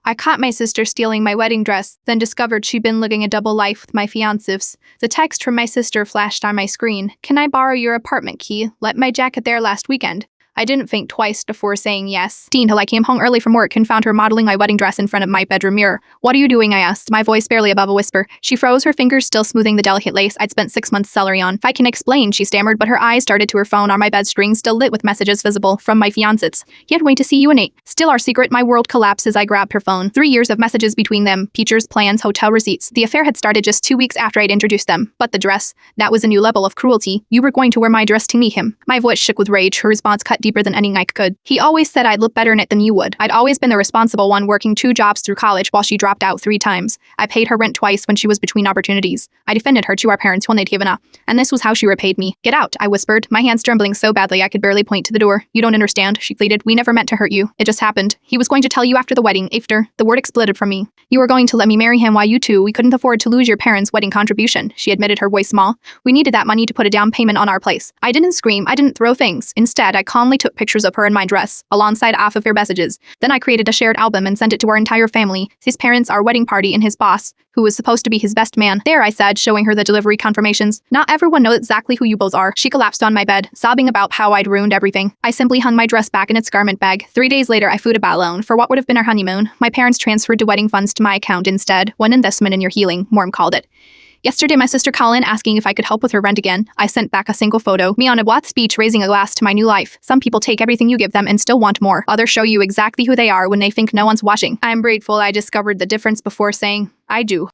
I caught my sister stealing my wedding dress, then discovered she'd been living a double life with my fiancé. The text from my sister flashed on my screen. Can I borrow your apartment key? Left my jacket there last weekend. I didn't think twice before saying yes. Until I came home early from work and found her modeling my wedding dress in front of my bedroom mirror. What are you doing? I asked, my voice barely above a whisper. She froze, her fingers still smoothing the delicate lace I'd spent 6 months celery on. If I can explain, she stammered, but her eyes darted to her phone on my bed string, still lit with messages visible from my fiancé. Can't wait to see you in 8. Still our secret, my world collapsed as I grabbed her phone. 3 years of messages between them, pictures, plans, hotel receipts. The affair had started just 2 weeks after I'd introduced them. But the dress, that was a new level of cruelty. You were going to wear my dress to meet him. My voice shook with rage, her response cut deeper than any knife could. He always said I'd look better in it than you would. I'd always been the responsible one, working 2 jobs through college while she dropped out 3 times. I paid her rent twice when she was between opportunities. I defended her to our parents when they'd given up. And this was how she repaid me. Get out, I whispered, my hands trembling so badly I could barely point to the door. You don't understand, she pleaded. We never meant to hurt you. It just happened. He was going to tell you after the wedding. After. The word exploded from me. You were going to let me marry him while you two. We couldn't afford to lose your parents' wedding contribution, she admitted, her voice small. We needed that money to put a down payment on our place. I didn't scream. I didn't throw things. Instead, I calmly took pictures of her in my dress, alongside half of her messages. Then I created a shared album and sent it to our entire family, his parents, our wedding party, and his boss, who was supposed to be his best man. There, I said, showing her the delivery confirmations. Not everyone knows exactly who you both are. She collapsed on my bed, sobbing about how I'd ruined everything. I simply hung my dress back in its garment bag. 3 days later, I flew to Balone for what would have been our honeymoon. My parents transferred the wedding funds to my account instead. One investment in your healing, Morm called it. Yesterday, my sister called in asking if I could help with her rent again. I sent back a single photo. Me on a Watts beach raising a glass to my new life. Some people take everything you give them and still want more. Others show you exactly who they are when they think no one's watching. I'm grateful I discovered the difference before saying, I do.